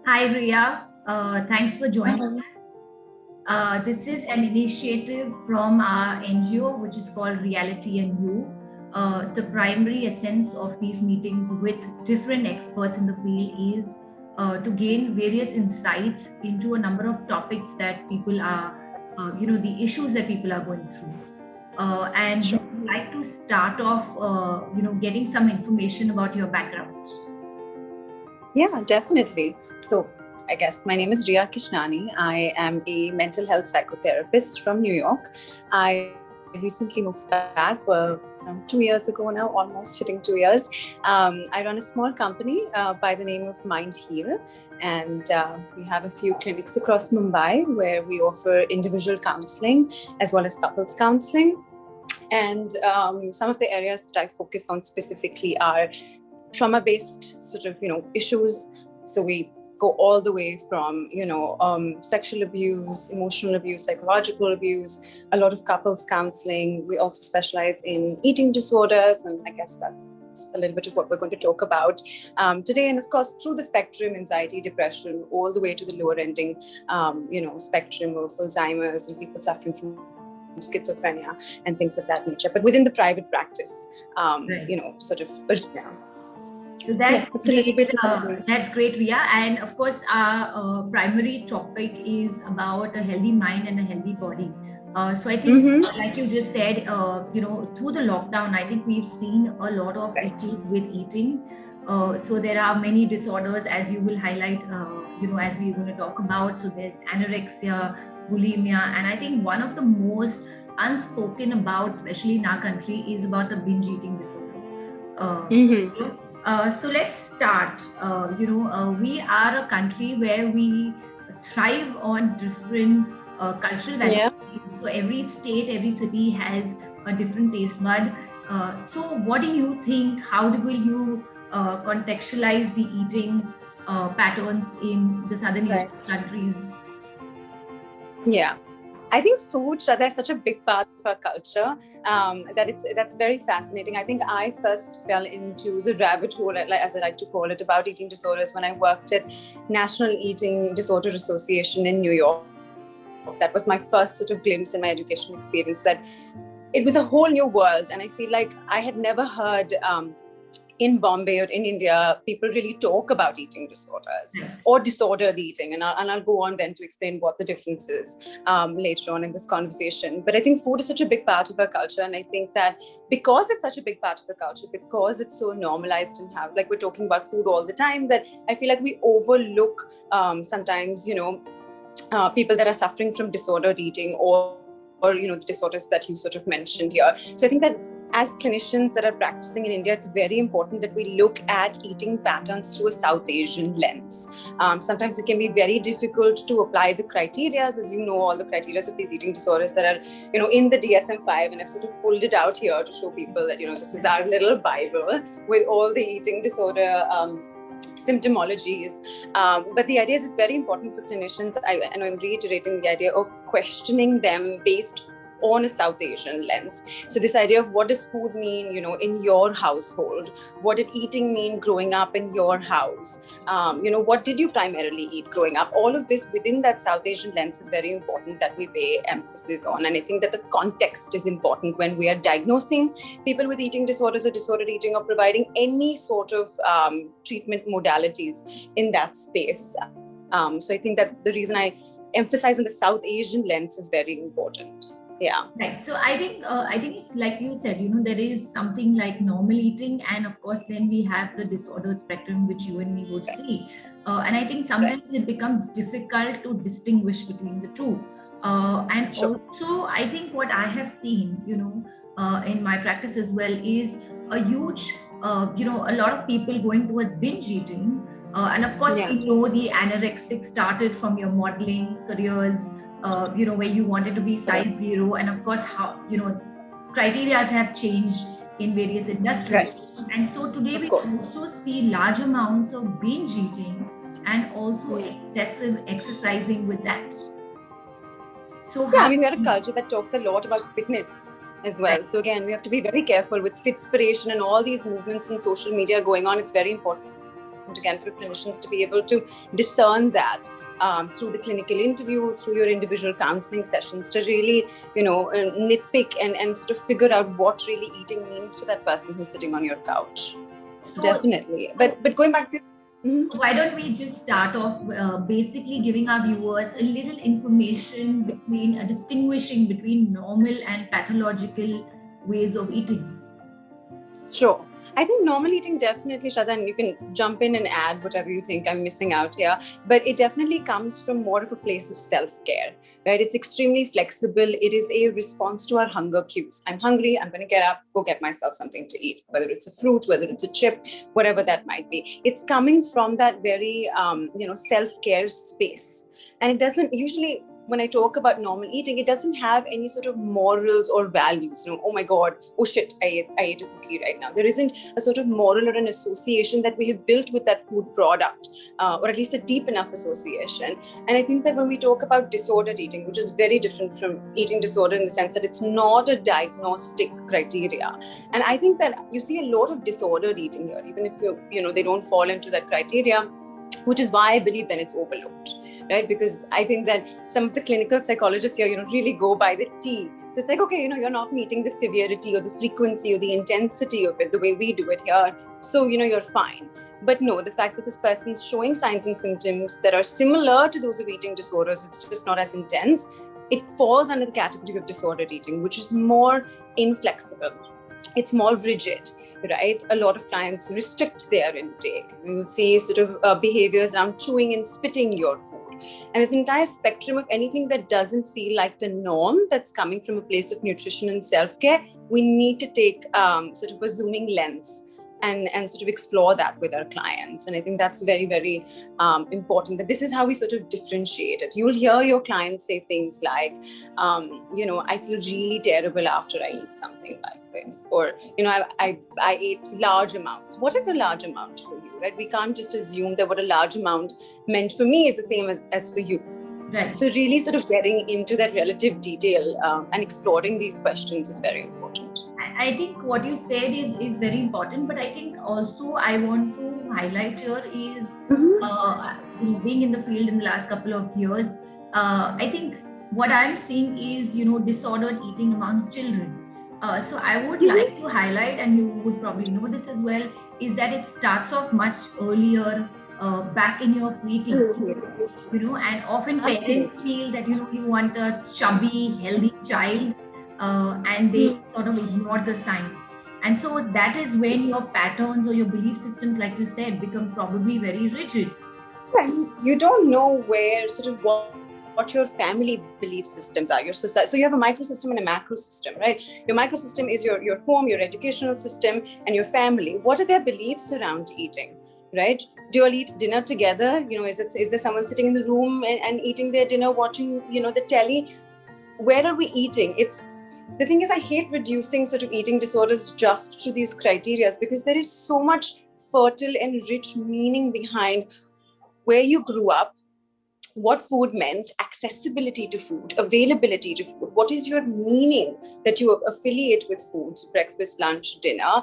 Hi, Ria. Thanks for joining Um, us. This is an initiative from our NGO, which is called Reality and You. The primary essence of these meetings with different experts in the field is to gain various insights into a number of topics that people are, the issues that people are going through. And we Sure. would like to start off, getting some information about your background. Yeah, definitely. So, I guess my name is Ria Kishnani. I am a mental health psychotherapist from New York. I recently moved back 2 years ago now, almost hitting 2 years. I run a small company by the name of Mind Heal. And we have a few clinics across Mumbai where we offer individual counseling as well as couples counseling. And some of the areas that I focus on specifically are trauma-based sort of issues. So we go all the way from sexual abuse, emotional abuse, psychological abuse, a lot of couples counseling. We also specialize in eating disorders, and I guess that's a little bit of what we're going to talk about today. And of course, through the spectrum, anxiety, depression, all the way to the lower ending spectrum of Alzheimer's and people suffering from schizophrenia and things of that nature, but within the private practice, Right. sort of. Yeah. So Yeah, that's that's a little great. bit about me. That's great, Ria. And of course, our primary topic is about a healthy mind and a healthy body. So I think, Mm-hmm. like you just said, through the lockdown, I think we've seen a lot of Right. issues with eating. So there are many disorders, as you will highlight, as we're going to talk about. So there's anorexia, bulimia, and I think one of the most unspoken about, especially in our country, is about the binge eating disorder. Mm-hmm. So let's start. We are a country where we thrive on different cultural Yeah. values. So every state, every city has a different taste bud. So what do you think? Will you contextualize the eating patterns in the Southern Asian Right. countries? Yeah. I think food, Shraddha, is such a big part of our culture that's very fascinating. I think I first fell into the rabbit hole, as I like to call it, about eating disorders when I worked at National Eating Disorder Association in New York. That was my first sort of glimpse in my educational experience. That it was a whole new world, and I feel like I had never heard in Bombay or in India, people really talk about eating disorders Right. or disordered eating. And I'll go on then to explain what the difference is later on in this conversation. But I think food is such a big part of our culture. And I think that because it's such a big part of our culture, because it's so normalized and like we're talking about food all the time, that I feel like we overlook sometimes, people that are suffering from disordered eating or the disorders that you sort of mentioned here. So I think that as clinicians that are practicing in India, it's very important that we look at eating patterns through a South Asian lens. Sometimes it can be very difficult to apply the criteria, as you know, all the criteria of these eating disorders that are, in the DSM-5, and I've sort of pulled it out here to show people that, this is our little Bible with all the eating disorder symptomologies. But the idea is it's very important for clinicians. I know I'm reiterating the idea of questioning them based on a South Asian lens. So this idea of what does food mean, in your household? What did eating mean growing up in your house? What did you primarily eat growing up? All of this within that South Asian lens is very important that we pay emphasis on. And I think that the context is important when we are diagnosing people with eating disorders or disordered eating, or providing any sort of treatment modalities in that space. So I think that the reason I emphasize on the South Asian lens is very important. Yeah. Right. So I think it's like you said, there is something like normal eating, and of course, then we have the disordered spectrum, which you and me would see. And I think sometimes it becomes difficult to distinguish between the two. And Sure. also, I think what I have seen, in my practice as well, is a huge, a lot of people going towards binge eating. And of course, Yeah. we know the anorexic started from your modeling careers, where you wanted to be size zero, and of course, how criteria have changed in various industries. Right. And so today Of we course. also see large amounts of binge eating and also excessive exercising with that. So Yeah, how? I mean, we are a culture that talks a lot about fitness as well. So again, we have to be very careful with Fitspiration and all these movements in social media going on. It's very important important again for clinicians to be able to discern that through the clinical interview, through your individual counseling sessions, to really, nitpick and sort of figure out what really eating means to that person who's sitting on your couch. So, definitely. But going back to... Why don't we just start off basically giving our viewers a little information between distinguishing between normal and pathological ways of eating? Sure. I think normal eating definitely, Shraddha, and you can jump in and add whatever you think I'm missing out here, but it definitely comes from more of a place of self-care, right? It's extremely flexible. It is a response to our hunger cues. I'm hungry, I'm going to get up, go get myself something to eat, whether it's a fruit, whether it's a chip, whatever that might be. It's coming from that very, self-care space. And it doesn't usually... When I talk about normal eating, it doesn't have any sort of morals or values. Oh my God, oh shit, I ate a cookie right now. There isn't a sort of moral or an association that we have built with that food product, or at least a deep enough association. And I think that when we talk about disordered eating, which is very different from eating disorder in the sense that it's not a diagnostic criteria. And I think that you see a lot of disordered eating here, even if they don't fall into that criteria, which is why I believe then it's overlooked. Right? Because I think that some of the clinical psychologists here, really go by the T. So it's like, okay, you're not meeting the severity or the frequency or the intensity of it the way we do it here. So, you're fine. But no, the fact that this person's showing signs and symptoms that are similar to those of eating disorders, it's just not as intense. It falls under the category of disordered eating, which is more inflexible. It's more rigid. Right? A lot of clients restrict their intake. You'll see sort of behaviors around chewing and spitting your food. And this entire spectrum of anything that doesn't feel like the norm that's coming from a place of nutrition and self-care, we need to take sort of a zooming lens and sort of explore that with our clients. And I think that's very, very important, that this is how we sort of differentiate it. You'll hear your clients say things like, I feel really terrible after I eat something like this, or, I ate large amounts. What is a large amount for you, right? We can't just assume that what a large amount meant for me is the same as for you. Right. So really sort of getting into that relative detail and exploring these questions is very important. I think what you said is very important, but I think also I want to highlight here is being in the field in the last couple of years, I think what I'm seeing is, disordered eating among children. So I would like to highlight, and you would probably know this as well, is that it starts off much earlier, back in your preteen, and often parents feel that, you want a chubby, healthy child, and they sort of ignore the signs. And so that is when your patterns or your belief systems, like you said, become probably very rigid. You don't know where sort of what your family belief systems are, your society. So you have a microsystem and a macro system, right? Your microsystem is your home, your educational system, and your family. What are their beliefs around eating, right? Do you all eat dinner together? Is there someone sitting in the room and eating their dinner, watching, the telly? Where are we eating? The thing is, I hate reducing sort of eating disorders just to these criteria, because there is so much fertile and rich meaning behind where you grew up, what food meant, accessibility to food, availability to food. What is your meaning that you affiliate with foods, breakfast, lunch, dinner?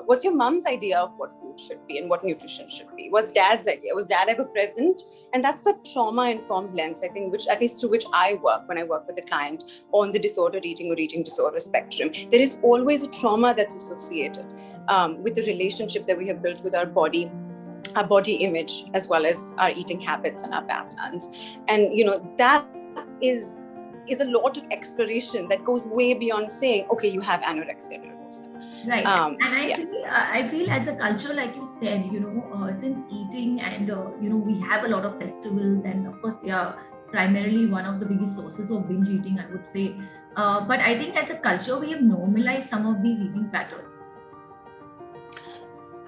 What's your mom's idea of what food should be and what nutrition should be? What's dad's idea? Was dad ever present? And that's the trauma-informed lens, I think, which at least through which I work when I work with a client on the disordered eating or eating disorder spectrum. There is always a trauma that's associated with the relationship that we have built with our body image, as well as our eating habits and our patterns. And, that is a lot of exploration that goes way beyond saying, okay, you have anorexia nervosa. Right. And I feel as a culture, like you said, since eating and, we have a lot of festivals, and of course they are primarily one of the biggest sources of binge eating, I would say. But I think as a culture, we have normalized some of these eating patterns.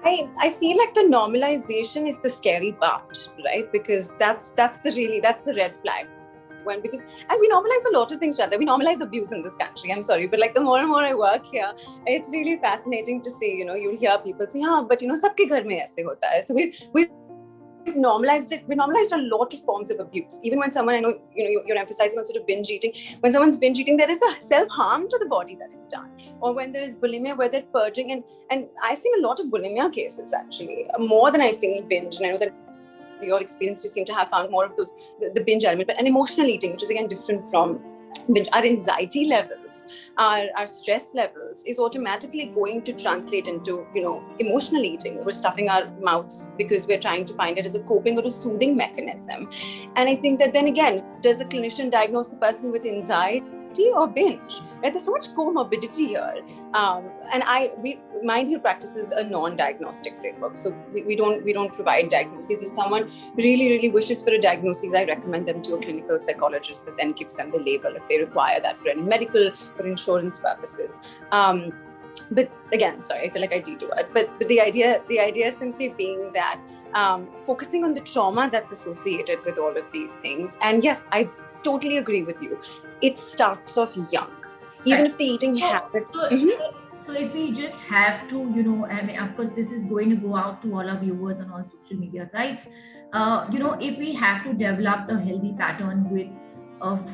I feel like the normalization is the scary part, right? Because that's the red flag. And we normalize a lot of things, Shraddha. We normalize abuse in this country. I'm sorry, but like the more and more I work here, it's really fascinating to see, you'll hear people say, but sabke ghar mein aise hota hai. So we normalized it. We normalized a lot of forms of abuse. Even when someone, I know, you're emphasizing on sort of binge eating. When someone's binge eating, there is a self-harm to the body that is done. Or when there is bulimia, where they're purging. And I've seen a lot of bulimia cases, actually, more than I've seen binge. And I know that your experience, you seem to have found more of those, the binge element. But an emotional eating, which is again different from binge, our anxiety levels, our stress levels is automatically going to translate into, emotional eating. We're stuffing our mouths because we're trying to find it as a coping or a soothing mechanism. And I think that then again, does a clinician diagnose the person with anxiety or binge? Right? There's so much comorbidity here. Mind Heal practices a non-diagnostic framework. So we don't provide diagnoses. If someone really, really wishes for a diagnosis, I recommend them to a clinical psychologist that then gives them the label if they require that for any medical or insurance purposes. But again, sorry, I feel like I detoured. But the idea simply being that focusing on the trauma that's associated with all of these things. And yes, I totally agree with you. It starts off young. Even if the eating habits... So if we just have to, I mean, of course, this is going to go out to all our viewers on all social media sites. If we have to develop a healthy pattern with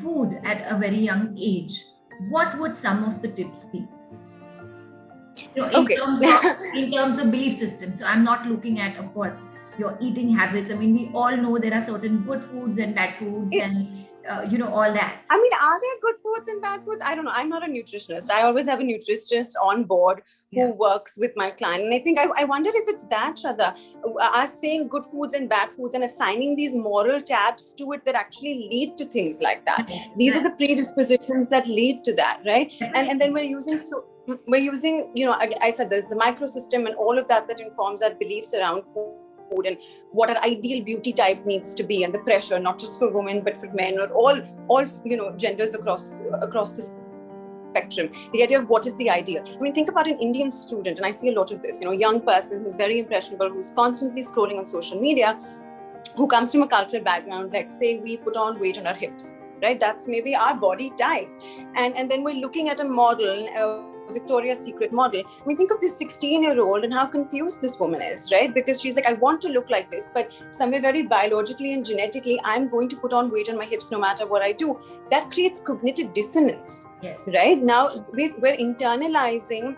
food at a very young age, what would some of the tips be? In terms of belief system. So I'm not looking at, of course, your eating habits. I mean, we all know there are certain good foods and bad foods and all that. I mean, are there good foods and bad foods? I don't know. I'm not a nutritionist. I always have a nutritionist on board who works with my client. And I think I wonder if it's that, Shraddha, us saying good foods and bad foods and assigning these moral tabs to it that actually lead to things like that. These are the predispositions that lead to that, right? And then we're using, I said there's the microsystem and all of that informs our beliefs around food and what our ideal beauty type needs to be, and the pressure, not just for women but for men or all genders across the spectrum. The idea of what is the ideal. I mean, think about an Indian student, and I see a lot of this, young person who's very impressionable, who's constantly scrolling on social media, who comes from a cultural background, like say we put on weight on our hips, right? That's maybe our body type. And then we're looking at a model, Victoria's Secret model. I mean, think of this 16-year-old and how confused this woman is, right? Because she's like, I want to look like this, but somewhere very biologically and genetically, I'm going to put on weight on my hips no matter what I do. That creates cognitive dissonance, right? Now we're internalizing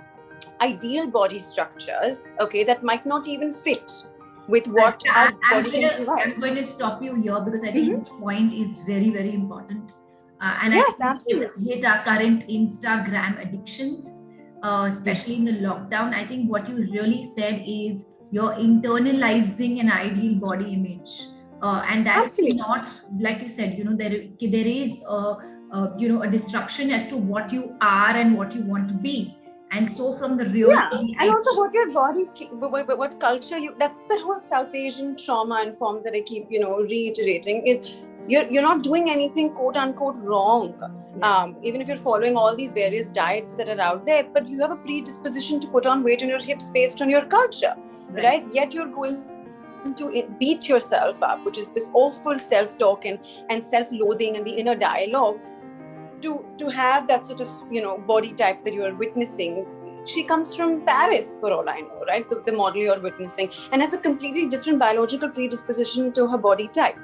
ideal body structures, that might not even fit with what our body can provide. I'm going to stop you here because I think the point is very, very important. And yes, I think absolutely. With our current Instagram addictions, especially in the lockdown, I think what you really said is you're internalizing an ideal body image. And that is not, like you said, there is a destruction as to what you are and what you want to be. And so from the real... and also what your body, what culture that's the whole South Asian trauma and form that I keep, reiterating is you're not doing anything quote unquote wrong. Even if you're following all these various diets that are out there, but you have a predisposition to put on weight on your hips based on your culture, right? Yet you're going to beat yourself up, which is this awful self-talk and self-loathing and the inner dialogue to have that sort of, body type that you're witnessing. She comes from Paris, for all I know, right? The model you're witnessing, and has a completely different biological predisposition to her body type.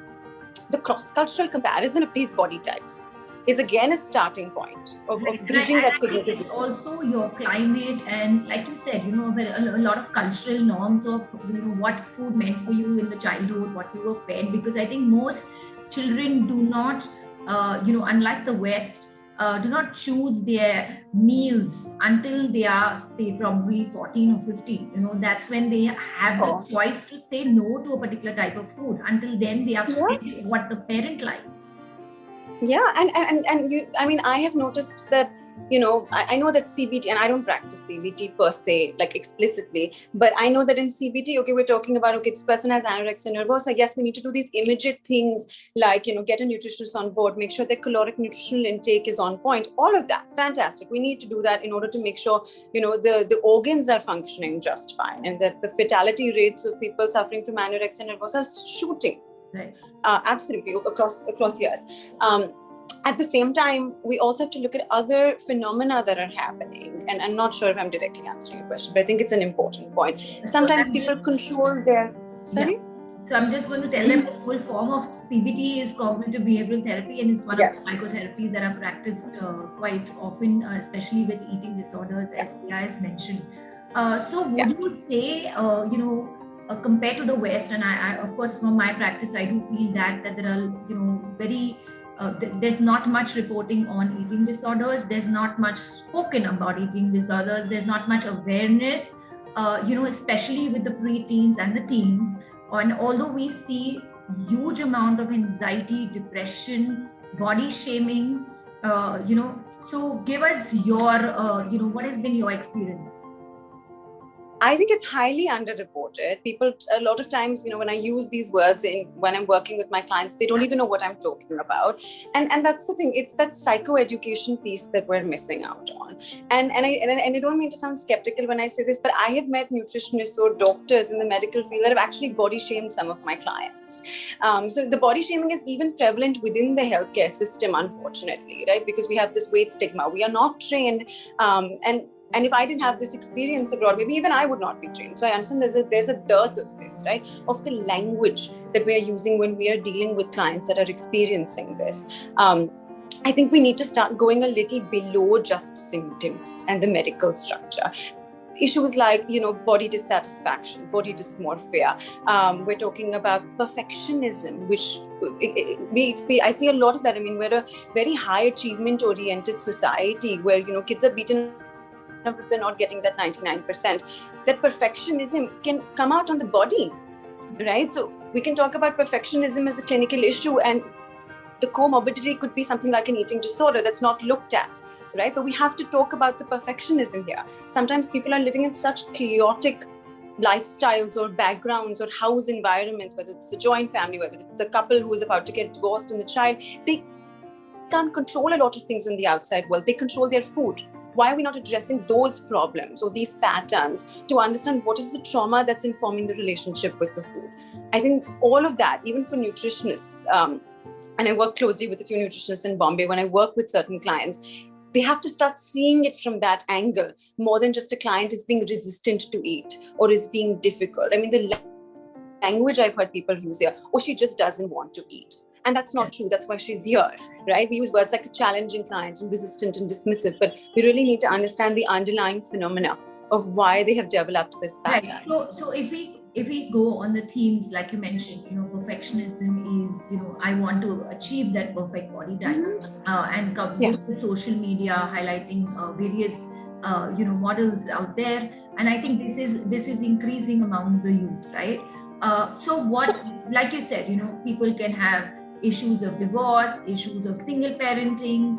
The cross-cultural comparison of these body types is again a starting point of bridging that cognitive difference. Also your climate and, like you said, a lot of cultural norms of what food meant for you in the childhood, what you were fed. Because I think most children do not, unlike the West, do not choose their meals until they are, say, probably 14 or 15. That's when they have the choice to say no to a particular type of food. Until then, they are fed what the parent likes. Yeah, and you, I mean, I have noticed that, I know that CBT, and I don't practice CBT per se, like explicitly, but I know that in CBT, we're talking about, this person has anorexia nervosa. Yes, we need to do these immediate things like, get a nutritionist on board, make sure their caloric nutritional intake is on point, all of that. Fantastic. We need to do that in order to make sure, the organs are functioning just fine, and that the fatality rates of people suffering from anorexia nervosa are shooting. Right. Absolutely, across years. At the same time, we also have to look at other phenomena that are happening. And I'm not sure if I'm directly answering your question, but I think it's an important point. Sometimes people control their... Sorry? So I'm just going to tell them the full form of CBT is cognitive behavioral therapy, and it's one of the psychotherapies that are practiced quite often, especially with eating disorders, as Priya has mentioned. So would you say, compared to the West, and I, of course, from my practice, I do feel that there are, very there's not much reporting on eating disorders. There's not much spoken about eating disorders. There's not much awareness, especially with the pre-teens and the teens. And although we see huge amount of anxiety, depression, body shaming, so give us your, what has been your experience? I think it's highly underreported. People, a lot of times, when I use these words when I'm working with my clients, they don't even know what I'm talking about. And that's the thing. It's that psychoeducation piece that we're missing out on. And I don't mean to sound skeptical when I say this, but I have met nutritionists or doctors in the medical field that have actually body shamed some of my clients. So the body shaming is even prevalent within the healthcare system, unfortunately, right? Because we have this weight stigma. We are not trained, and if I didn't have this experience abroad, maybe even I would not be trained. So I understand that there's a dearth of this, right? Of the language that we are using when we are dealing with clients that are experiencing this. I think we need to start going a little below just symptoms and the medical structure. Issues like, body dissatisfaction, body dysmorphia. We're talking about perfectionism, which I see a lot of that. I mean, we're a very high achievement oriented society where, kids are beaten if they're not getting that 99%. That perfectionism can come out on the body, right? So we can talk about perfectionism as a clinical issue, and the comorbidity could be something like an eating disorder that's not looked at, right? But we have to talk about the perfectionism here. Sometimes people are living in such chaotic lifestyles or backgrounds or house environments, whether it's a joint family, whether it's the couple who is about to get divorced and the child, they can't control a lot of things in the outside world. They control their food. Why are we not addressing those problems or these patterns to understand what is the trauma that's informing the relationship with the food? I think all of that, even for nutritionists, and I work closely with a few nutritionists in Bombay, when I work with certain clients, they have to start seeing it from that angle, more than just a client is being resistant to eat or is being difficult. I mean, the language I've heard people use here, she just doesn't want to eat. And that's not true. That's why she's here, right? We use words like a challenging client and resistant and dismissive, but we really need to understand the underlying phenomena of why they have developed this pattern. Right. So if we go on the themes, like you mentioned, perfectionism is, I want to achieve that perfect body type, and the social media highlighting various, models out there. And I think this is increasing among the youth, right? So what, like you said, people can have issues of divorce, issues of single parenting,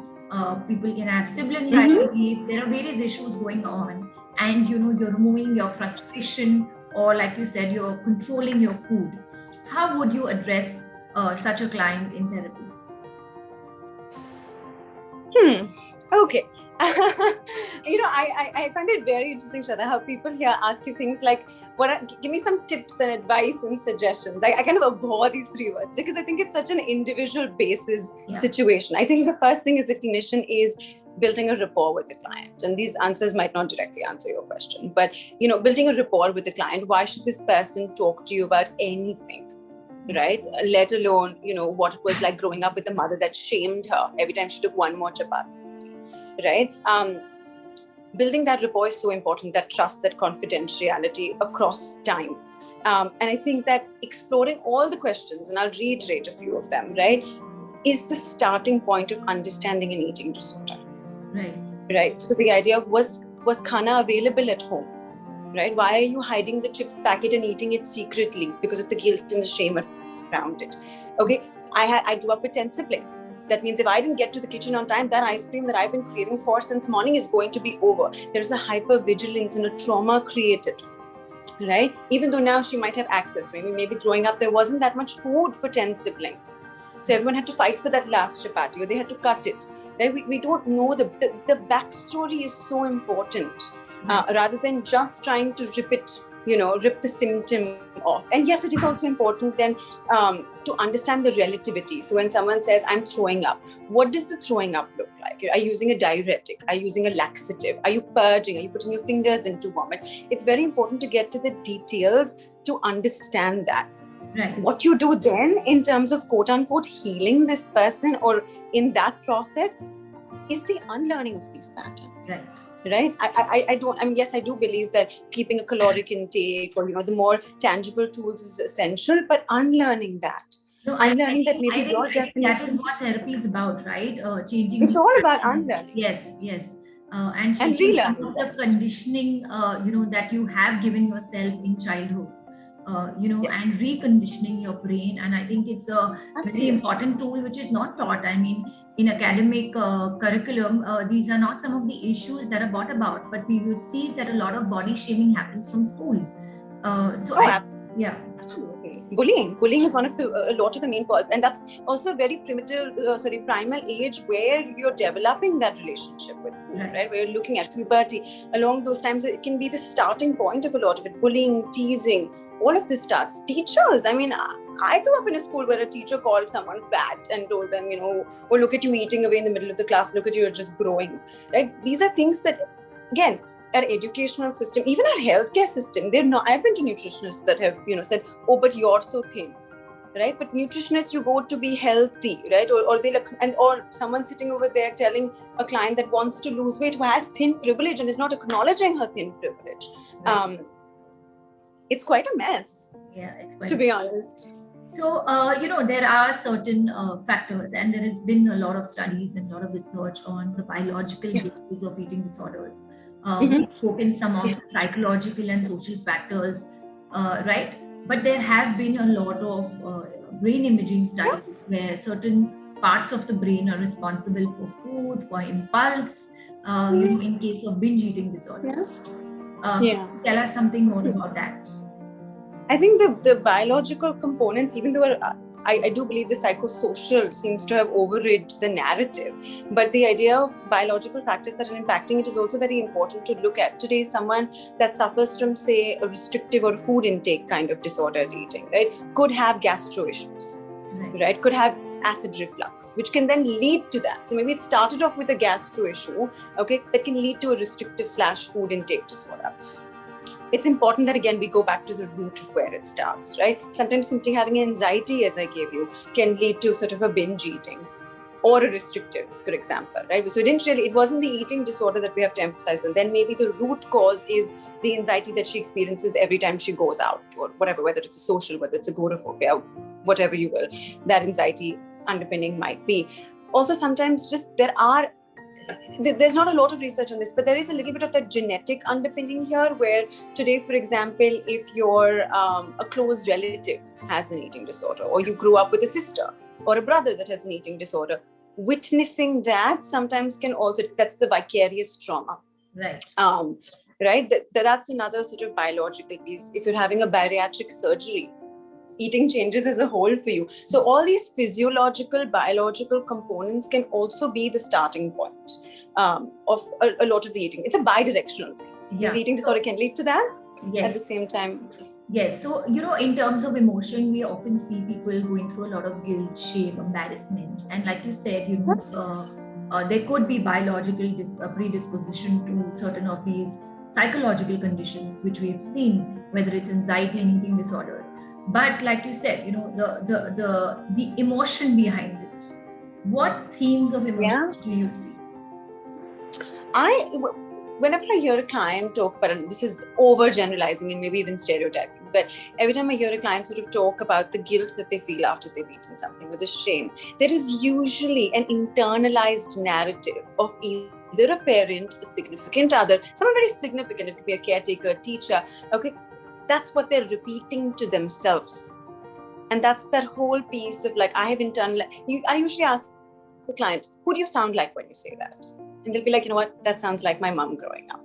people can have sibling rivalry. There are various issues going on, and you're removing your frustration, or like you said, you're controlling your food. How would you address such a client in therapy? Okay. I find it very interesting, Shraddha, how people here ask you things like, give me some tips and advice and suggestions. I kind of abhor these three words because I think it's such an individual basis situation. I think the first thing as a clinician is building a rapport with the client. And these answers might not directly answer your question, but, building a rapport with the client. Why should this person talk to you about anything? Right? Let alone, what it was like growing up with a mother that shamed her every time she took one more chapati. Right? Building that rapport is so important, that trust, that confidentiality across time. And I think that exploring all the questions, and I'll reiterate a few of them, right, is the starting point of understanding an eating disorder. Right. So the idea of was khana available at home? Right? Why are you hiding the chips packet and eating it secretly? Because of the guilt and the shame around it. Okay. I grew up with 10 siblings. That means if I didn't get to the kitchen on time, that ice cream that I've been craving for since morning is going to be over. There's a hypervigilance and a trauma created, right? Even though now she might have access. Maybe growing up, there wasn't that much food for 10 siblings. So everyone had to fight for that last chapati, or they had to cut it. Right? We don't know the backstory is so important, rather than just trying to rip the symptom off. And yes, it is also important then to understand the relativity. So when someone says, I'm throwing up, what does the throwing up look like? Are you using a diuretic? Are you using a laxative? Are you purging? Are you putting your fingers into vomit? It's very important to get to the details to understand that. Right. What you do then in terms of quote unquote healing this person, or in that process, is the unlearning of these patterns. Right. I don't. I mean, yes, I do believe that keeping a caloric intake, or the more tangible tools is essential, but unlearning that. No, Unlearning that maybe your I think that is definition. what therapy is about, right? Changing. It's all about unlearning. Yes, yes. And And changing some relearning of the conditioning, that you have given yourself in childhood. Yes. And reconditioning your brain. And I think it's a Absolutely. very important tool which is not taught. I mean, in academic curriculum, these are not some of the issues that are brought about, but we would see that a lot of body shaming happens from school. Yeah. Absolutely. Bullying is one of a lot of the main causes, and that's also a very primal age where you're developing that relationship with food, right? Where you're looking at puberty. Along those times, it can be the starting point of a lot of it. Bullying, teasing, all of this starts. Teachers, I mean, I grew up in a school where a teacher called someone fat and told them, oh, look at you eating away in the middle of the class. Look at you, you're just growing, right? These are things that, again, our educational system, even our healthcare system, they're not. I've been to nutritionists that have, said, oh, but you're so thin, right? But nutritionists, you go to be healthy, right? Or they look, or someone sitting over there telling a client that wants to lose weight who has thin privilege and is not acknowledging her thin privilege. Right. It's quite a mess. Yeah, it's quite. To be honest. So, there are certain factors, and there has been a lot of studies and a lot of research on the biological basis of eating disorders. We've spoken some of the psychological and social factors, right? But there have been a lot of brain imaging studies where certain parts of the brain are responsible for food, for impulse, in case of binge eating disorders. Tell us something more about that. I think the biological components, even though I do believe the psychosocial seems to have overrid the narrative, but the idea of biological factors that are impacting it is also very important to look at. Today, someone that suffers from, say, a restrictive or food intake kind of disordered eating, right, could have gastro issues, right, could have acid reflux, which can then lead to that. So maybe it started off with a gastro issue, okay, that can lead to a restrictive / food intake disorder. It's important that, again, we go back to the root of where it starts, right? Sometimes simply having anxiety, as I gave you, can lead to sort of a binge eating or a restrictive, for example, right? So it wasn't the eating disorder that we have to emphasize. And then maybe the root cause is the anxiety that she experiences every time she goes out or whatever, whether it's a social, whether it's agoraphobia, whatever you will, that anxiety underpinning might be. Also, sometimes just there's not a lot of research on this, but there is a little bit of that genetic underpinning here, where today, for example, if your a close relative has an eating disorder, or you grew up with a sister or a brother that has an eating disorder, witnessing that sometimes can also, that's the vicarious trauma. Right. Right. That's another sort of biological piece. If you're having a bariatric surgery, eating changes as a whole for you. So all these physiological, biological components can also be the starting point of a lot of the eating. It's a bi-directional thing. The eating disorder can lead to that at the same time. Yes. So, in terms of emotion, we often see people going through a lot of guilt, shame, embarrassment. And like you said, there could be biological predisposition to certain of these psychological conditions, which we have seen, whether it's anxiety and eating disorders. But like you said, the emotion behind it. What themes of emotion do you see? Whenever I hear a client talk about, and this is overgeneralizing and maybe even stereotyping, but every time I hear a client sort of talk about the guilt that they feel after they've eaten something, or the shame, there is usually an internalized narrative of either a parent, a significant other, someone very significant. It could be a caretaker, a teacher, okay? That's what they're repeating to themselves. And that's that whole piece of like, I have I usually ask the client, who do you sound like when you say that? And they'll be like, you know what, that sounds like my mom growing up.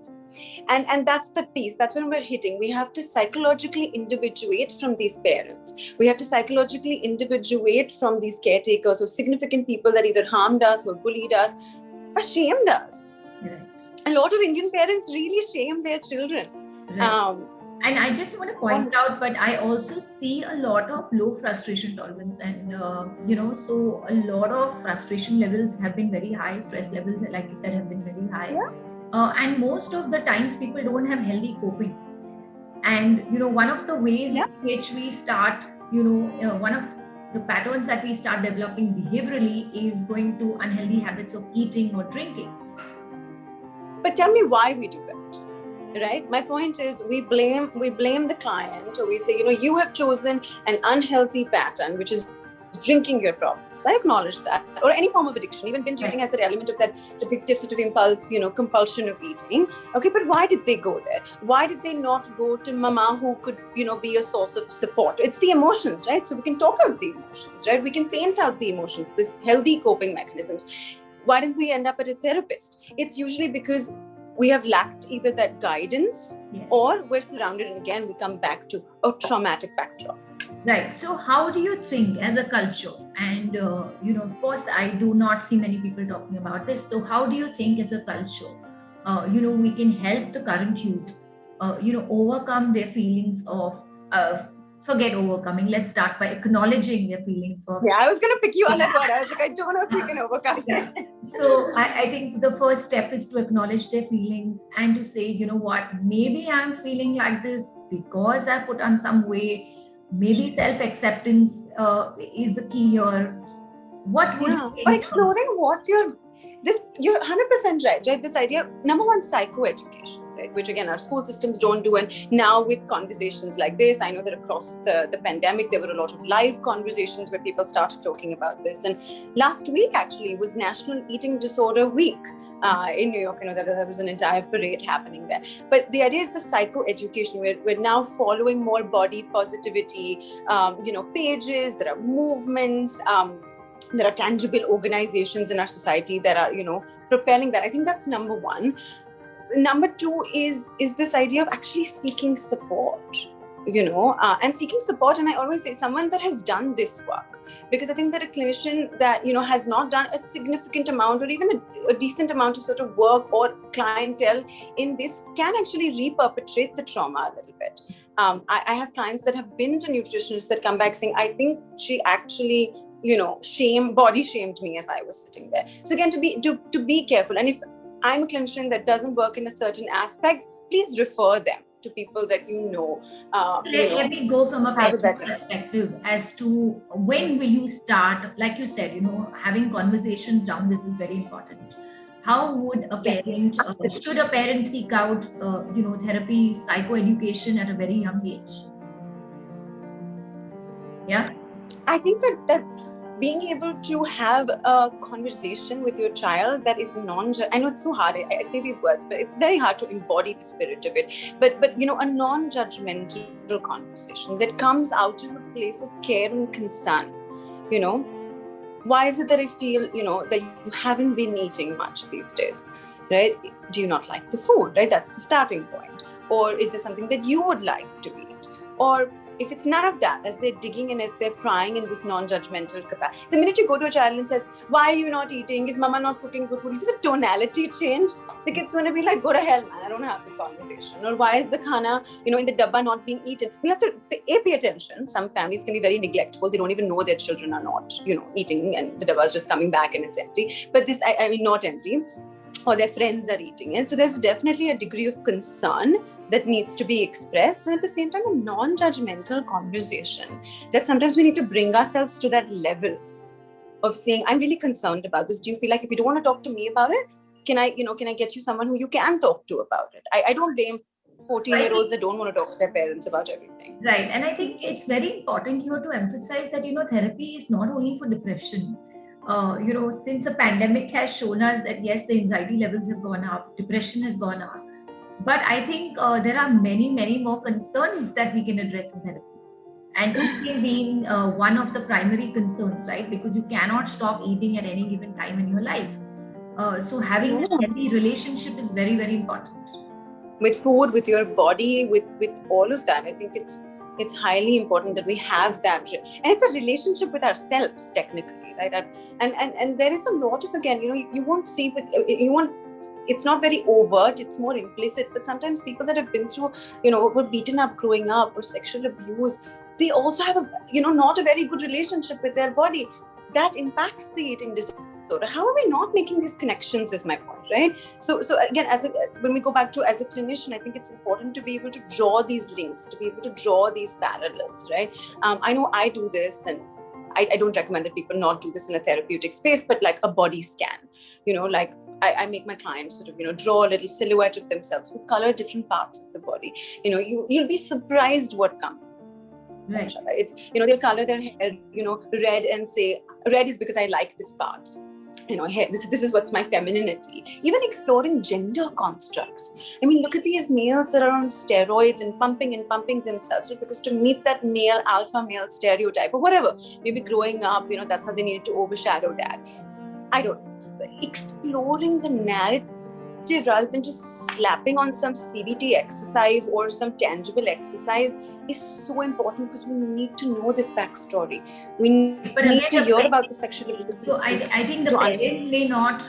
And that's the piece, that's when we're hitting. We have to psychologically individuate from these parents. We have to psychologically individuate from these caretakers or significant people that either harmed us or bullied us or shamed us. Right. A lot of Indian parents really shame their children. Right. And I just want to point out, but I also see a lot of low frustration tolerance, and so a lot of frustration levels have been very high. Stress levels, like you said, have been very high. Yeah. And most of the times, people don't have healthy coping. And one of the ways in which we start one of the patterns that we start developing behaviorally is going to unhealthy habits of eating or drinking. But tell me why we do that, right? My point is we blame the client, or we say, you have chosen an unhealthy pattern, which is drinking your problems. I acknowledge that. Or any form of addiction. Even binge eating has that element of that addictive sort of impulse, compulsion of eating. Okay, but why did they go there? Why did they not go to mama who could, be a source of support? It's the emotions, right? So we can talk out the emotions, right? We can paint out the emotions, this healthy coping mechanisms. Why didn't we end up at a therapist? It's usually because we have lacked either that guidance or we're surrounded, and again, we come back to a traumatic backdrop. Right. So how do you think as a culture, and, of course, I do not see many people talking about this. So how do you think as a culture, we can help the current youth, overcome their feelings of, forget overcoming. Let's start by acknowledging their feelings of. Yeah, I was going to pick you on that word. I was like, I don't know if we can overcome it. So I think the first step is to acknowledge their feelings and to say, you know what, maybe I'm feeling like this because I put on some weight. Maybe self-acceptance is the key here. What would you think? Or exploring what you're 100% right? This idea, number one, psychoeducation, right? Which again, our school systems don't do. And now with conversations like this, I know that across the pandemic, there were a lot of live conversations where people started talking about this. And last week actually was National Eating Disorder Week. In New York, that there was an entire parade happening there. But the idea is the psychoeducation. We're now following more body positivity, pages. There are movements. There are tangible organizations in our society that are, propelling that. I think that's number one. Number two is this idea of actually seeking support. And seeking support. And I always say someone that has done this work, because I think that a clinician that, has not done a significant amount or even a decent amount of sort of work or clientele in this can actually re-perpetrate the trauma a little bit. I have clients that have been to nutritionists that come back saying, I think she actually, body shamed me as I was sitting there. So again, to be careful. And if I'm a clinician that doesn't work in a certain aspect, please refer them to people that let me go from a perspective as to when will you start, like you said, having conversations around this is very important. How would a parent, should a parent seek out, therapy, psychoeducation at a very young age? Yeah. I think that being able to have a conversation with your child that is I know it's so hard, I say these words, but it's very hard to embody the spirit of it. But a non-judgmental conversation that comes out of a place of care and concern. Why is it that I feel, that you haven't been eating much these days, right? Do you not like the food, right? That's the starting point. Or is there something that you would like to eat? Or if it's none of that, as they're digging and as they're prying in this non-judgmental capacity, the minute you go to a child and says, why are you not eating? Is mama not cooking good food? You see the tonality change? The kid's going to be like, go to hell, man, I don't have this conversation. Or why is the khana, in the dabba not being eaten? We have to pay attention. Some families can be very neglectful. They don't even know their children are not, eating, and the dabba is just coming back and it's empty. But this, I mean, not empty. Or their friends are eating it. So there's definitely a degree of concern that needs to be expressed, and at the same time a non-judgmental conversation that sometimes we need to bring ourselves to that level of saying, I'm really concerned about this. Do you feel like if you don't want to talk to me about it, can I get you someone who you can talk to about it? I don't blame 14-year-olds that don't want to talk to their parents about everything. Right. And I think it's very important here to emphasize that, therapy is not only for depression. Since the pandemic has shown us that yes, the anxiety levels have gone up, depression has gone up. But I think there are many, many more concerns that we can address in therapy. And eating being one of the primary concerns, right? Because you cannot stop eating at any given time in your life. So having a healthy relationship is very, very important. With food, with your body, with all of that, I think it's highly important that we have that. And it's a relationship with ourselves, technically, right? And there is a lot of, again, you won't see, but it's not very overt, it's more implicit. But sometimes people that have been through, were beaten up growing up or sexual abuse, they also have not a very good relationship with their body. That impacts the eating disorder. disorder. How are we not making these connections is my point, right? So again, when we go back to as a clinician, I think it's important to be able to draw these links, to be able to draw these parallels, right? I know I do this, and I don't recommend that people not do this in a therapeutic space, but like a body scan, like I make my clients sort of, draw a little silhouette of themselves. We color different parts of the body. You'll be surprised what comes. Right. It's, they'll color their hair, red and say, red is because I like this part. Hair, this is what's my femininity. Even exploring gender constructs. I mean, look at these males that are on steroids and pumping themselves, right? Because to meet that male, alpha male stereotype or whatever, maybe growing up, that's how they needed to overshadow dad. I don't know. Exploring the narrative rather than just slapping on some CBT exercise or some tangible exercise is so important, because we need to know this backstory. We need to hear about the sexual abuse. So I think the parent may not,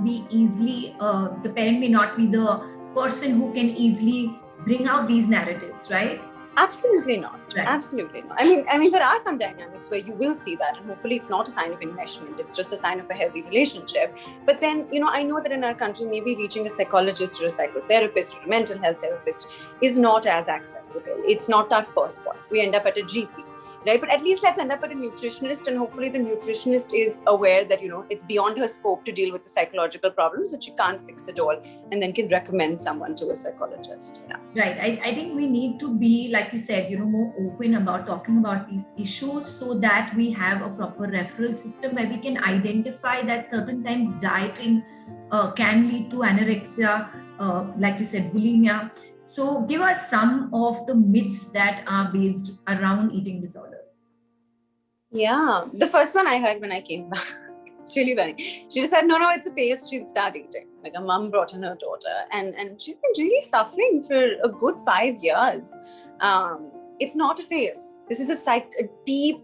be easily, the parent may not be the person who can easily bring out these narratives, right? Absolutely not. Right. Absolutely not. I mean, there are some dynamics where you will see that, and hopefully it's not a sign of enmeshment. It's just a sign of a healthy relationship. But then, I know that in our country, maybe reaching a psychologist or a psychotherapist or a mental health therapist is not as accessible. It's not our first point. We end up at a GP. Right? But at least let's end up at a nutritionist, and hopefully the nutritionist is aware that, it's beyond her scope to deal with the psychological problems, that she can't fix it all, and then can recommend someone to a psychologist. Yeah. Right. I think we need to be, like you said, more open about talking about these issues, so that we have a proper referral system where we can identify that certain times dieting can lead to anorexia, like you said, bulimia. So give us some of the myths that are based around eating disorders. Yeah. The first one I heard when I came back, it's really funny. She just said, no, it's a phase, she'll start eating. Like a mom brought in her daughter, and she's been really suffering for a good 5 years. It's not a phase. This is a deep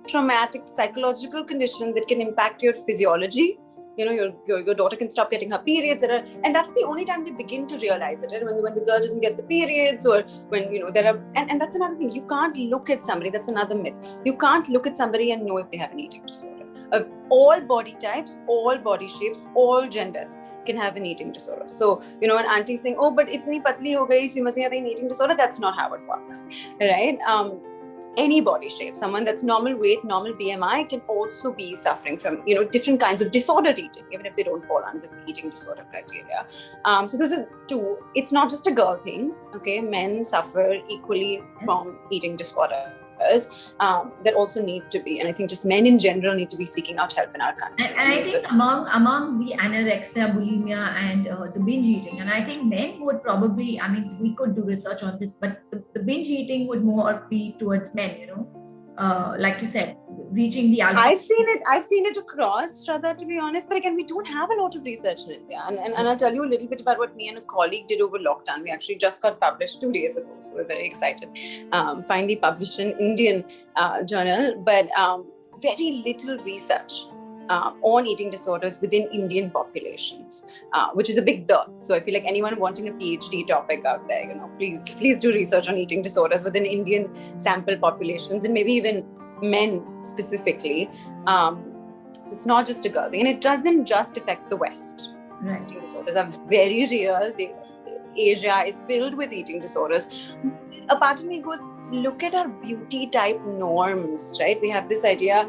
traumatic psychological condition that can impact your physiology. Your daughter can stop getting her periods, and that's the only time they begin to realize it, right? When the girl doesn't get the periods, or when there are, and that's another thing. You can't look at somebody. That's another myth. You can't look at somebody and know if they have an eating disorder. Of all body types, all body shapes, all genders can have an eating disorder. So an auntie saying, "Oh, but itni patli ho gayi, so you must be having an eating disorder." That's not how it works, right? Any body shape, someone that's normal weight, normal BMI can also be suffering from, different kinds of disordered eating, even if they don't fall under the eating disorder criteria. So those are two. It's not just a girl thing, okay? Men suffer equally from eating disorders. That also need to be, and I think just men in general need to be seeking out help in our country. And I think among the anorexia, bulimia, and the binge eating, and I think men would probably, we could do research on this, but the binge eating would more be towards men, like you said, reaching the alpha. I've seen it across, Shraddha, to be honest, but again, we don't have a lot of research in India, and I'll tell you a little bit about what me and a colleague did over lockdown. We actually just got published 2 days ago, so we're very excited. Finally published in Indian journal, but very little research on eating disorders within Indian populations, which is a big dearth. So I feel like anyone wanting a PhD topic out there, please do research on eating disorders within Indian sample populations, and maybe even men specifically. So it's not just a girl thing, and it doesn't just affect the West. Right. Eating disorders are very real. Asia is filled with eating disorders. A part of me goes, look at our beauty type norms, right? We have this idea,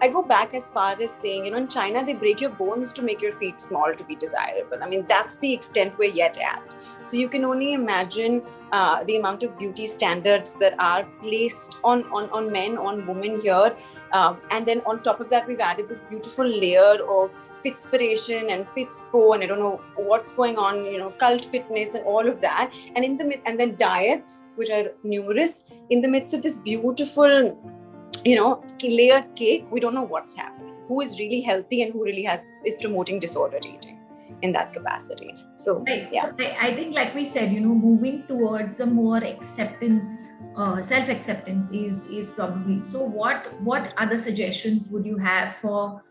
I go back as far as saying, in China, they break your bones to make your feet small to be desirable. That's the extent we're yet at. So you can only imagine the amount of beauty standards that are placed on men, on women here. And then on top of that, we've added this beautiful layer of fitspiration and fitspo, and I don't know what's going on, cult fitness and all of that. And and then diets, which are numerous, in the midst of this beautiful, layered cake, we don't know what's happening. Who is really healthy and who really is promoting disordered eating in that capacity. So, right. Yeah. So I think, like we said, moving towards a more acceptance, self-acceptance is probably. So what other suggestions would you have for,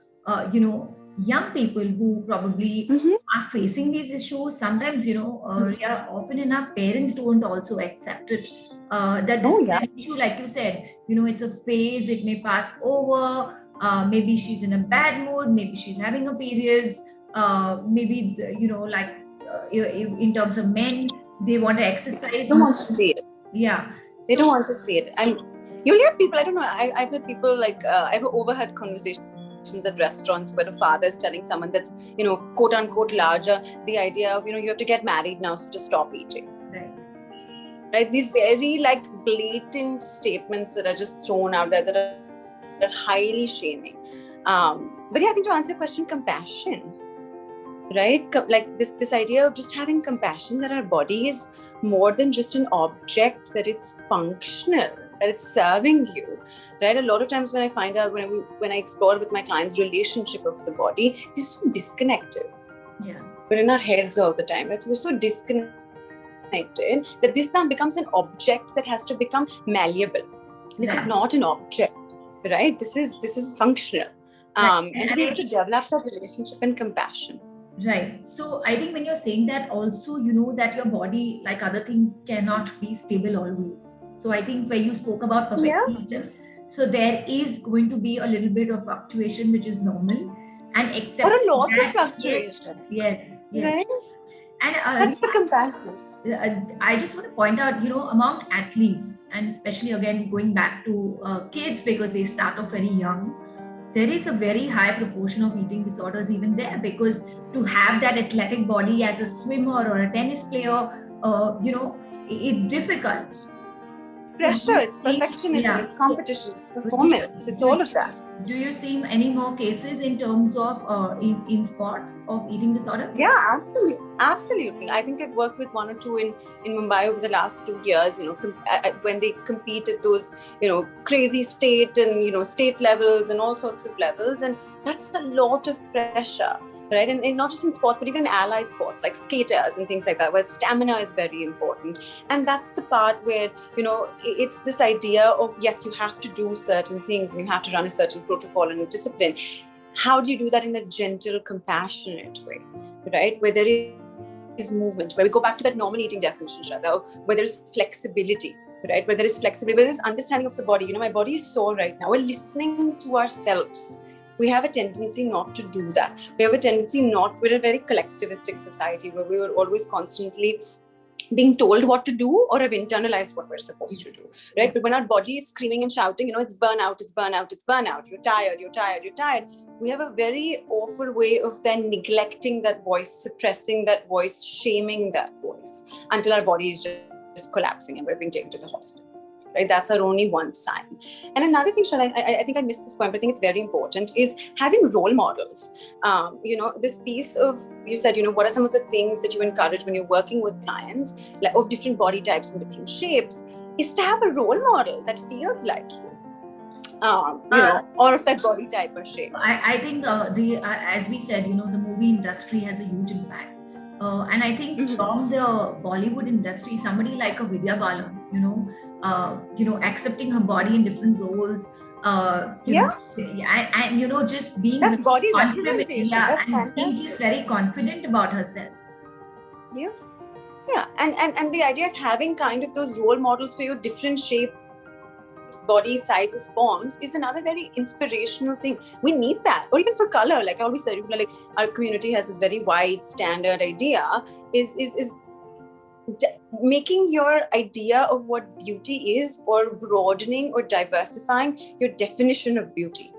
young people who probably are facing these issues? Sometimes, often enough, parents don't also accept it. That this is an issue, like you said, it's a phase, it may pass over. Maybe she's in a bad mood, maybe she's having her periods, maybe in terms of men, they want to exercise. They don't want to see it. Yeah. They don't want to see it. And you'll hear people, I don't know, I've heard people I've overheard conversations at restaurants where the father is telling someone that's, quote unquote larger, the idea of, you have to get married now, so just stop eating. Right? These very blatant statements that are just thrown out there that are highly shaming. But yeah, I think to answer your question, compassion, right? Like this idea of just having compassion that our body is more than just an object, that it's functional, that it's serving you, right? A lot of times when I find out, when I explore with my clients relationship of the body, they're so disconnected. Yeah. We're in our heads all the time, right? So we're so disconnected that this now becomes an object that has to become malleable. This is not an object, right? This is functional. And to be able to develop that relationship and compassion. Right. So I think when you're saying that also, you know that your body, like other things, cannot be stable always. So I think when you spoke about perfectionism, so there is going to be a little bit of fluctuation, which is normal. And except or a lot of fluctuation. Yes. Right? And that's the comparison. I just want to point out, among athletes, and especially again going back to kids, because they start off very young, there is a very high proportion of eating disorders even there, because to have that athletic body as a swimmer or a tennis player, it's difficult. It's pressure, it's perfectionism, it's competition, performance, it's all of that. Do you see any more cases in terms of in sports of eating disorder? Yeah, absolutely. I think I've worked with one or two in Mumbai over the last 2 years, when they compete at those, crazy state and, state levels and all sorts of levels. And that's a lot of pressure, right? And not just in sports, but even allied sports like skaters and things like that, where stamina is very important. And that's the part where, it's this idea of, yes, you have to do certain things and you have to run a certain protocol and a discipline. How do you do that in a gentle, compassionate way, right? Where there is movement, where we go back to that normal eating definition, Shraddha, where there is flexibility, right? Where there is flexibility, where there is understanding of the body. My body is sore right now. We're listening to ourselves. We have a tendency not to do that. We're a very collectivistic society where we were always constantly being told what to do or have internalized what we're supposed to do, right? But when our body is screaming and shouting, it's burnout, it's burnout, it's burnout, you're tired, we have a very awful way of then neglecting that voice, suppressing that voice, shaming that voice until our body is just collapsing and we're being taken to the hospital. Right? That's our only one sign. And another thing, Shraddha, I think I missed this point, but I think it's very important, is having role models. This piece of, you said, what are some of the things that you encourage when you're working with clients of different body types and different shapes, is to have a role model that feels like you. Or of that body type or shape. I think as we said, the movie industry has a huge impact. And I think from the Bollywood industry, somebody like a Vidya Balan, accepting her body in different roles, and just being that's body confident, and being just very confident about herself. Yeah, and the idea is having kind of those role models for your different shapes, body sizes, forms is another very inspirational thing. We need that. Or even for color, like I always say, like our community has this very wide standard idea, is making your idea of what beauty is, or broadening or diversifying your definition of beauty.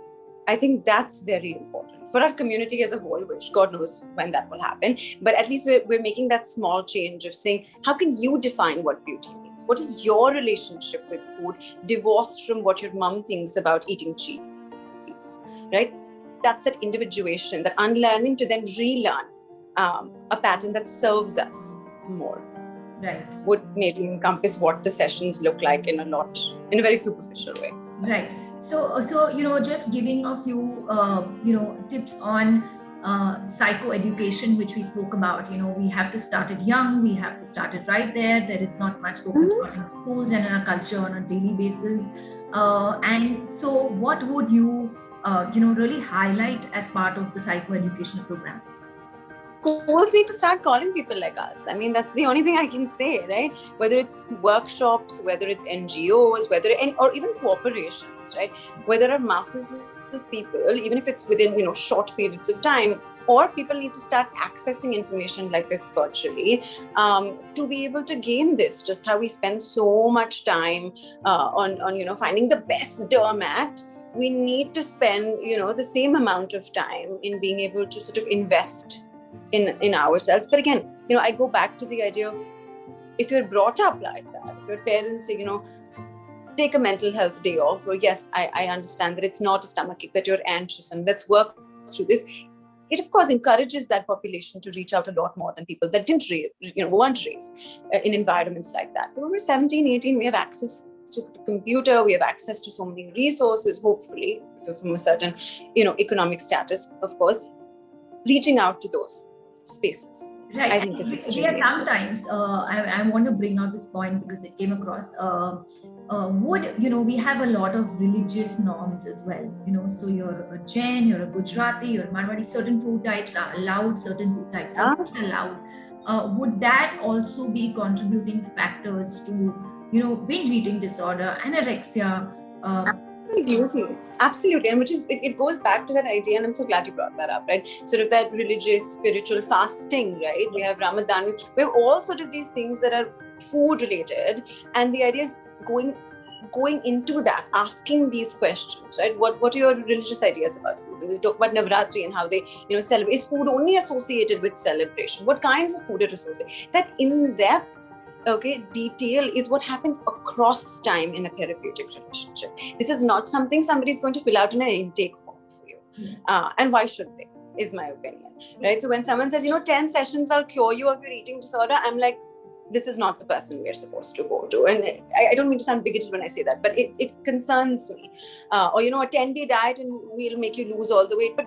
I think that's very important for our community as a whole, which God knows when that will happen. But at least we're making that small change of saying, how can you define what beauty means? What is your relationship with food, divorced from what your mom thinks about eating cheese, right? That's that individuation, that unlearning to then relearn a pattern that serves us more. Right. Would maybe encompass what the sessions look like in a very superficial way. Right. So just giving a few tips on psychoeducation, which we spoke about. We have to start it young. We have to start it right there. There is not much spoken about in schools and in our culture on a daily basis. And so, what would you really highlight as part of the psychoeducation program? Schools need to start calling people like us. I mean, that's the only thing I can say, right? Whether it's workshops, whether it's NGOs, or even corporations, right? Where there are masses of people, even if it's within, short periods of time, or people need to start accessing information like this virtually, to be able to gain this. Just how we spend so much time on finding the best doormat, we need to spend the same amount of time in being able to sort of invest in ourselves. But again, I go back to the idea of, if you're brought up like that, if your parents say, take a mental health day off, or yes, I understand that it's not a stomachache, that you're anxious and let's work through this. It of course encourages that population to reach out a lot more than people that weren't raised in environments like that. But when we're 17, 18, we have access to the computer, we have access to so many resources, hopefully, if you're from a certain, economic status, of course, reaching out to those spaces. Right. I think is extremely sometimes I want to bring out this point because it came across. We have a lot of religious norms as well. So you're a Jain, you're a Gujarati, you're a Marwadi. Certain food types are allowed, certain food types are not allowed. Would that also be contributing factors to binge eating disorder, anorexia? Absolutely. And which is, it goes back to that idea, and I'm so glad you brought that up, right? Sort of that religious, spiritual fasting, right? We have Ramadan, we have all sort of these things that are food related. And the idea is going into that, asking these questions, right? What are your religious ideas about food? They talk about Navratri and how they, celebrate. Is food only associated with celebration? What kinds of food are associated? That in-depth detail is what happens across time in a therapeutic relationship. This is not something somebody's going to fill out in an intake form for you. And why should they, is my opinion, right? So when someone says, 10 sessions I'll cure you of your eating disorder, I'm like, this is not the person we're supposed to go to. And I don't mean to sound bigoted when I say that, but it concerns me. Or, a 10-day diet and we'll make you lose all the weight. But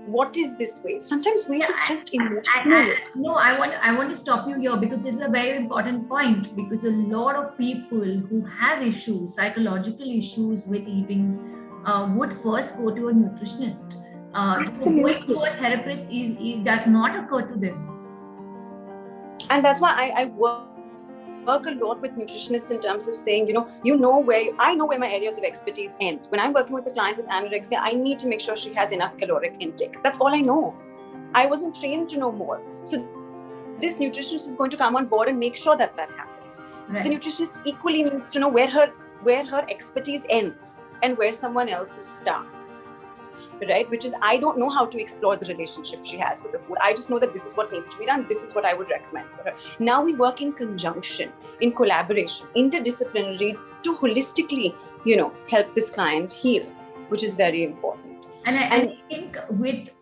what is this weight? Sometimes weight is just emotional. I want to stop you here, because this is a very important point, because a lot of people who have issues, psychological issues with eating, would first go to a nutritionist. Absolutely. Going to a therapist does not occur to them. And that's why I work a lot with nutritionists in terms of saying, I know where my areas of expertise end. When I'm working with a client with anorexia, I need to make sure she has enough caloric intake. That's all I know. I wasn't trained to know more. So this nutritionist is going to come on board and make sure that happens. Right. The nutritionist equally needs to know where her expertise ends and where someone else's starts. Right? Which is, I don't know how to explore the relationship she has with the food. I just know that this is what needs to be done. This is what I would recommend for her. Now we work in conjunction, in collaboration, interdisciplinary, to holistically, help this client heal, which is very important. And I think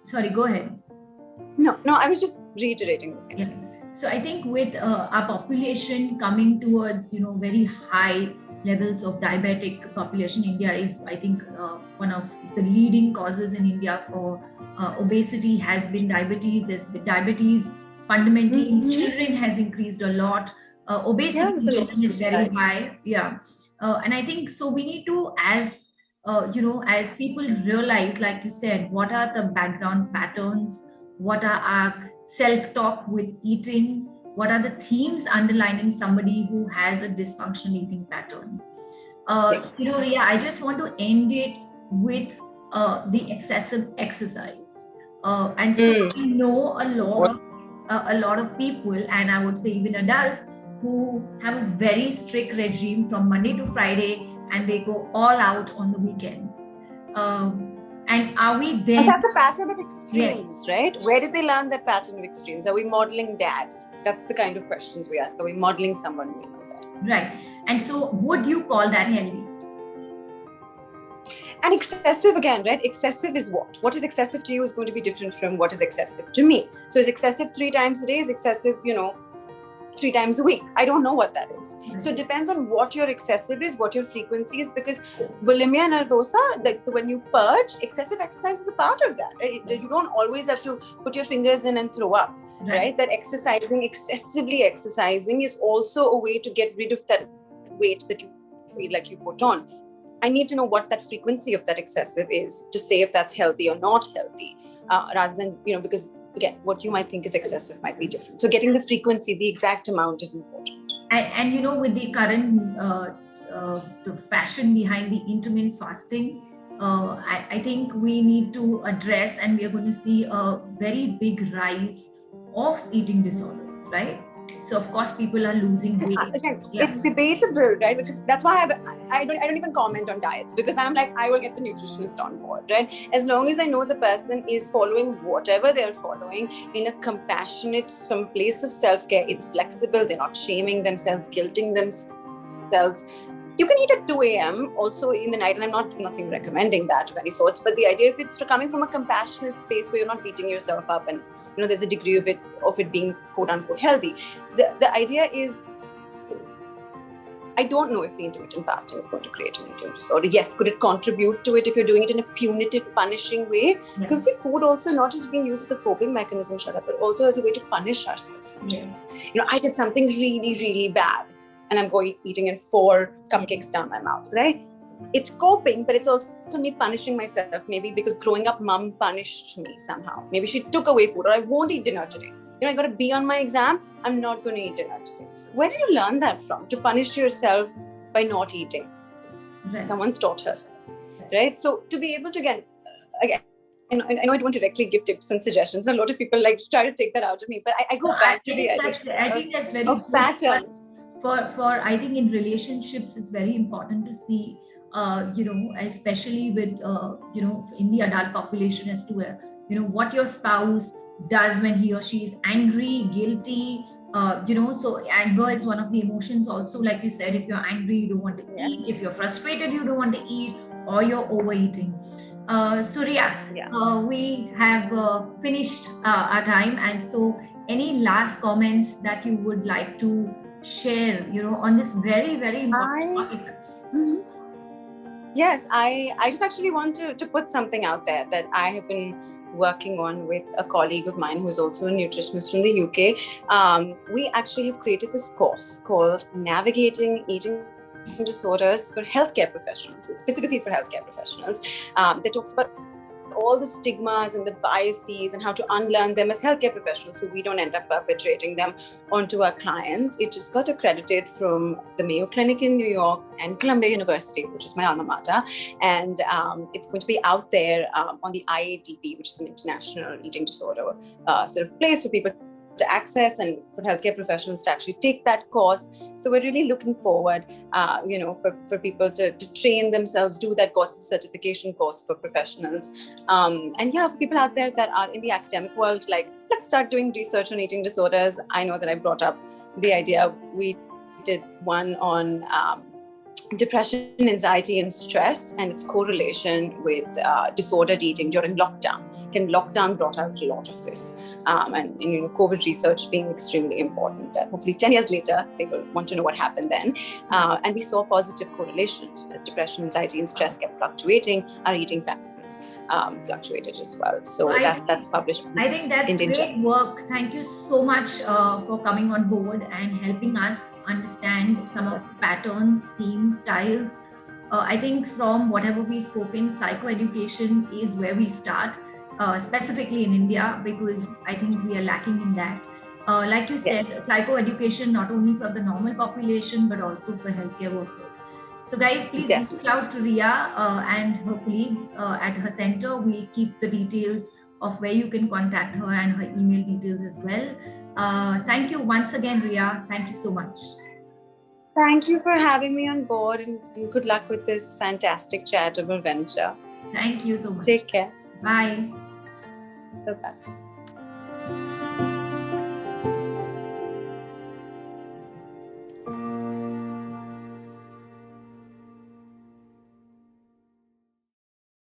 sorry, go ahead. No, I was just reiterating the same. Yeah. So I think with our population coming towards, very high levels of diabetic population, India is, I think, one of the leading causes in India for obesity has been diabetes. There's been diabetes fundamentally in children has increased a lot. Obesity in children is very high. Yeah. And I think so we need to, as people realize, like you said, what are the background patterns? What are our self-talk with eating? What are the themes underlining somebody who has a dysfunctional eating pattern? Ria, I just want to end it with the excessive exercise. And so we know a lot of people, and I would say even adults, who have a very strict regime from Monday to Friday, and they go all out on the weekends. And are we then? And that's a pattern of extremes, right? Where did they learn that pattern of extremes? Are we modeling dad? That's the kind of questions we ask. Are we modeling someone we know that? Right. And so would you call that healthy? And excessive again, right? Excessive is what? What is excessive to you is going to be different from what is excessive to me. So is excessive 3 times a day? Is excessive, 3 times a week? I don't know what that is. Mm-hmm. So it depends on what your excessive is, what your frequency is, because bulimia nervosa, like when you purge, excessive exercise is a part of that. Right? You don't always have to put your fingers in and throw up. Right? That excessively exercising is also a way to get rid of that weight that you feel like you put on. I need to know what that frequency of that excessive is to say if that's healthy or not healthy, rather than, because again, what you might think is excessive might be different. So getting the frequency, the exact amount is important. And with the current, the fashion behind the intermittent fasting, I think we need to address, and we are going to see a very big rise of eating disorders, right? So of course people are losing weight. Again, Yeah. it's debatable, right? Because that's why I don't even comment on diets, because I'm like, I will get the nutritionist on board, right? As long as I know the person is following whatever they're following in a compassionate, from a place of self-care, it's flexible, they're not shaming themselves, guilting themselves. You can eat at 2 a.m. also in the night, and I'm not saying recommending that of any sorts, but the idea, if it's coming from a compassionate space where you're not beating yourself up, and there's a degree of it being quote unquote healthy. The idea is, I don't know if the intermittent fasting is going to create an eating disorder. Yes, could it contribute to it if you're doing it in a punitive, punishing way? Yeah. You'll see food also not just being used as a coping mechanism, Shraddha, but also as a way to punish ourselves sometimes. Yeah. I did something really, really bad, and I'm going eating in 4 cupcakes down my mouth, right? It's coping, but it's also me punishing myself, maybe because growing up, mom punished me somehow. Maybe she took away food, or I won't eat dinner today. I got to be on my exam. I'm not going to eat dinner today. Where did you learn that from? To punish yourself by not eating? Right. Someone's taught her this, right? So to be able to again, I know I don't want to directly give tips and suggestions. A lot of people like to try to take that out of me, but I go back to the idea. I think that's very good patterns. For I think in relationships, it's very important to see, especially with in the adult population, as to what your spouse does when he or she is angry, guilty. So anger is one of the emotions also. Like you said, if you're angry, you don't want to eat. If you're frustrated, you don't want to eat, or you're overeating. Riya, we have finished our time, and so any last comments that you would like to share, on this very, very important topic? Mm-hmm. Yes, I just actually want to put something out there that I have been working on with a colleague of mine who's also a nutritionist from the UK. We actually have created this course called Navigating Eating Disorders for Healthcare Professionals, specifically for healthcare professionals, that talks about all the stigmas and the biases and how to unlearn them as healthcare professionals, so we don't end up perpetrating them onto our clients. It just got accredited from the Mayo Clinic in New York and Columbia University, which is my alma mater, and it's going to be out there on the IADP, which is an international eating disorder sort of place for people to access, and for healthcare professionals to actually take that course. So we're really looking forward, for people to train themselves, do that course, certification course for professionals. For people out there that are in the academic world, like, let's start doing research on eating disorders. I know that I brought up the idea. We did one on depression, anxiety, and stress, and its correlation with disordered eating during lockdown. Lockdown brought out a lot of this, and COVID research being extremely important. Hopefully 10 years later, they will want to know what happened then. And we saw positive correlations as depression, anxiety, and stress kept fluctuating. Our eating patterns fluctuated as well. So that's published. I think that's great work. Thank you so much for coming on board and helping us understand some of the patterns, themes, styles. I think from whatever we've spoken, psychoeducation is where we start, specifically in India, because I think we are lacking in that. Like you said, psychoeducation not only for the normal population, but also for healthcare workers. So guys, please reach out to Riya and her colleagues at her center. We'll keep the details of where you can contact her and her email details as well. Thank you once again, Riya. Thank you so much. Thank you for having me on board, and good luck with this fantastic charitable venture. Thank you so much. Take care. Bye. Bye-bye.